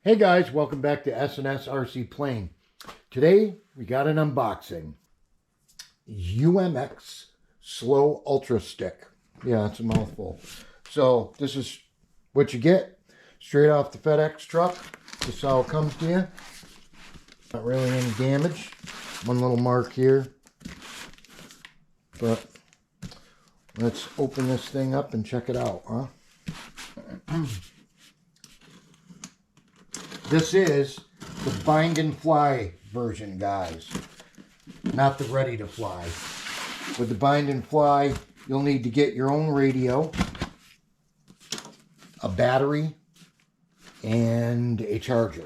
Hey guys, welcome back to S&S RC Plane. Today we got an unboxing. UMX Slow Ultra Stick. Yeah, it's a mouthful. So this is what you get straight off the FedEx truck. This is how it comes to you. Not really any damage. One little mark here. But let's open this thing up and check it out, huh? This is the bind and fly version, guys. Not the ready to fly. With the bind and fly, you'll need to get your own radio, a battery, and a charger.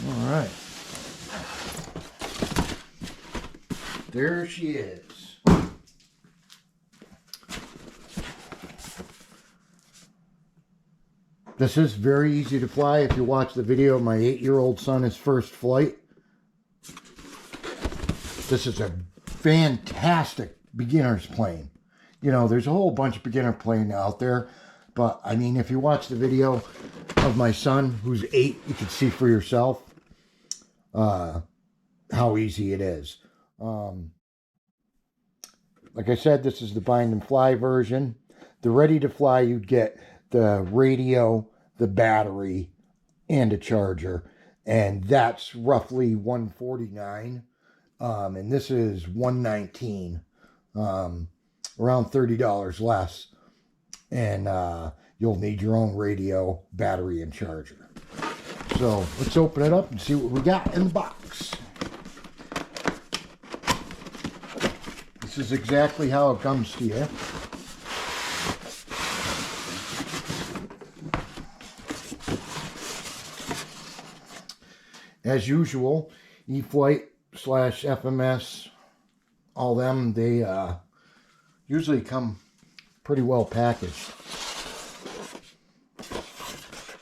All right. There she is. This is very easy to fly. If you watch the video of my 8-year-old son, his first flight, this is a fantastic beginner's plane. You know, there's a whole bunch of beginner planes out there, but I mean, if you watch the video of my son, who's 8, you can see for yourself how easy it is. Like I said, this is the bind and fly version. The ready to fly, you'd get the radio, the battery, and a charger. And that's roughly $149. And this is $119. Around $30 less. And you'll need your own radio, battery, and charger. So let's open it up and see what we got in the box. This is exactly how it comes to you. As usual, E-Flite / FMS, all them, they usually come pretty well packaged.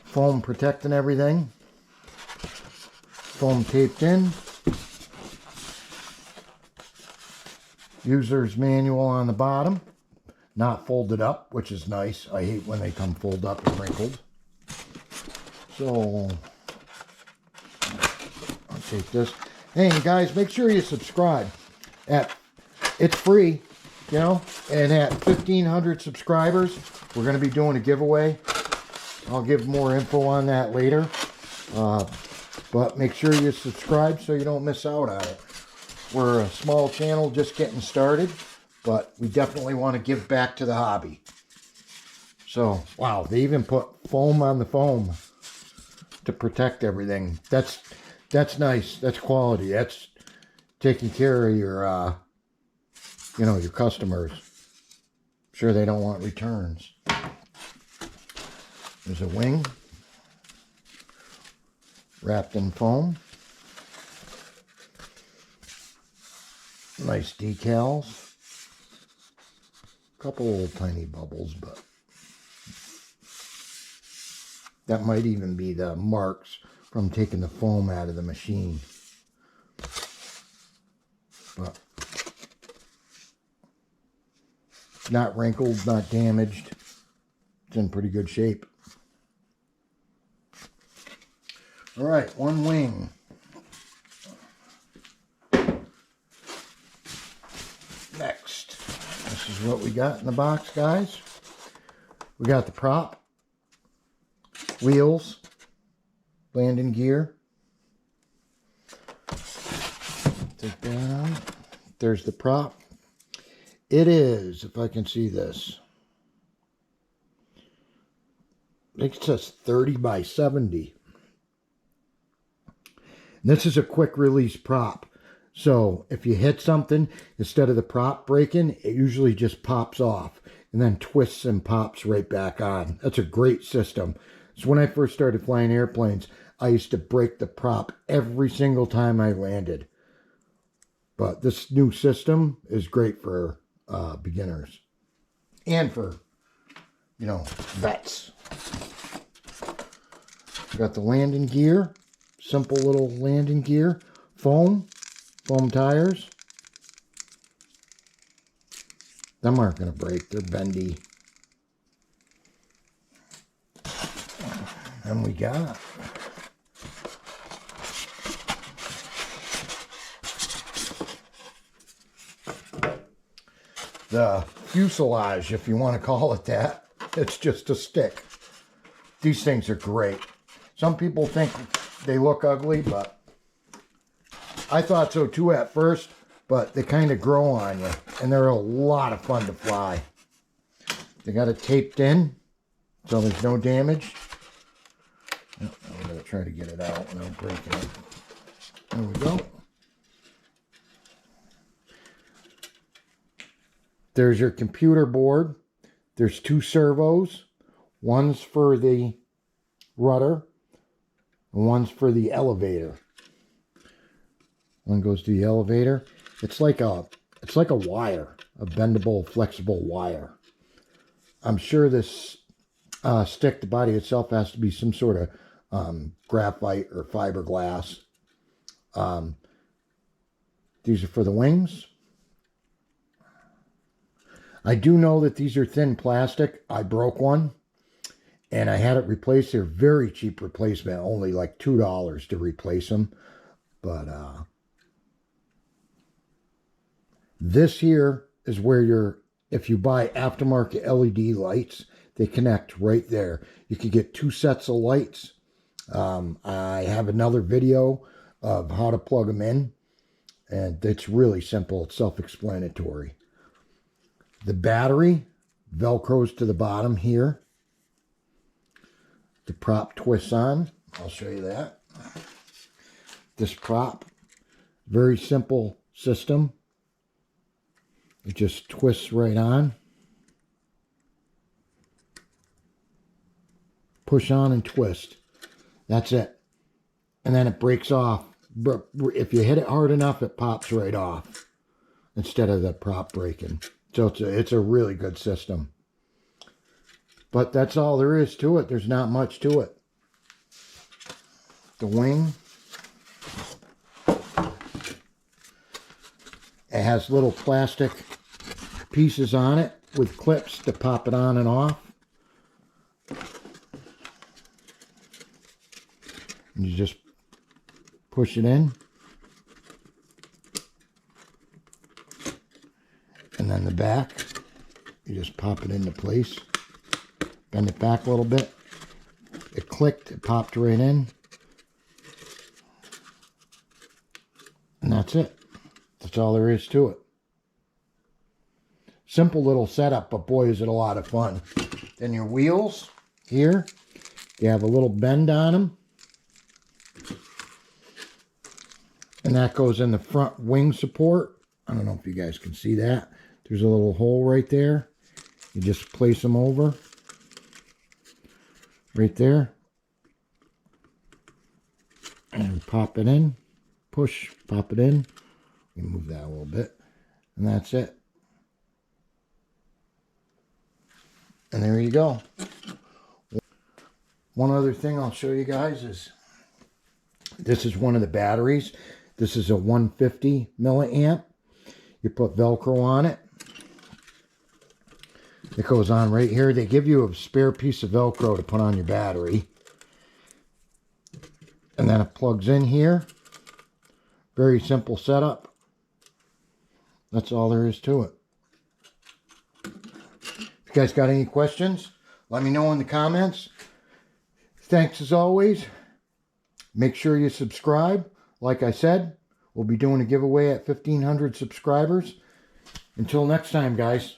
Foam protecting everything. Foam taped in. User's manual on the bottom. Not folded up, which is nice. I hate when they come folded up and wrinkled. So I'll take this. Hey guys, make sure you subscribe. It's free, you know, and at 1,500 subscribers, we're going to be doing a giveaway. I'll give more info on that later. But make sure you subscribe so you don't miss out on it. We're a small channel just getting started, but we definitely want to give back to the hobby. So, wow, they even put foam on the foam to protect everything. That's nice. That's quality. That's taking care of your, you know, your customers. Sure, they don't want returns. There's a wing wrapped in foam. Nice decals. Couple little tiny bubbles, but that might even be the marks from taking the foam out of the machine. But not wrinkled, not damaged. It's in pretty good shape. All right, one wing. Next, this is what we got in the box, guys. We got the prop, wheels, landing gear. Take that out. There's the prop. It is, if I can see this, I think it says 30 by 70. And this is a quick release prop. So if you hit something, instead of the prop breaking, it usually just pops off and then twists and pops right back on. That's a great system. So when I first started flying airplanes, I used to break the prop every single time I landed. But this new system is great for beginners and for, you know, vets. Got the landing gear, simple little landing gear, foam, foam tires. Them aren't going to break. They're bendy. And we got the fuselage, if you want to call it that. It's just a stick. These things are great. Some people think they look ugly, but I thought so too at first, but they kind of grow on you, and they're a lot of fun to fly. They got it taped in, so there's no damage. I'm going to try to get it out without breaking it. There we go. There's your computer board. There's 2 servos. One's for the rudder, and one's for the elevator. One goes to the elevator. It's like a wire, a bendable, flexible wire. I'm sure this stick, the body itself, has to be some sort of graphite or fiberglass. These are for the wings. I do know that these are thin plastic. I broke one and I had it replaced. They're very cheap replacement, only like $2 to replace them. But this here is where if you buy aftermarket LED lights, they connect right there. You can get 2 sets of lights. I have another video of how to plug them in, and it's really simple. It's self-explanatory. The battery velcros to the bottom here. The prop twists on. I'll show you that. This prop, very simple system. It just twists right on. Push on and twist. That's it. And then it breaks off. If you hit it hard enough, it pops right off instead of the prop breaking. So it's a really good system. But that's all there is to it. There's not much to it. The wing. It has little plastic pieces on it with clips to pop it on and off. And you just push it in. And then the back, you just pop it into place. Bend it back a little bit. It clicked, it popped right in. And that's it. That's all there is to it. Simple little setup, but boy, is it a lot of fun. Then your wheels here, you have a little bend on them. And that goes in the front wing support. I don't know if you guys can see that. There's a little hole right there. You just place them over. Right there. And pop it in. Push, pop it in. You move that a little bit. And that's it. And there you go. One other thing I'll show you guys is this is one of the batteries. This is a 150 milliamp. You put Velcro on it. It goes on right here. They give you a spare piece of Velcro to put on your battery. And then it plugs in here. Very simple setup. That's all there is to it. If you guys got any questions, let me know in the comments. Thanks as always. Make sure you subscribe. Like I said, we'll be doing a giveaway at 1,500 subscribers. Until next time, guys.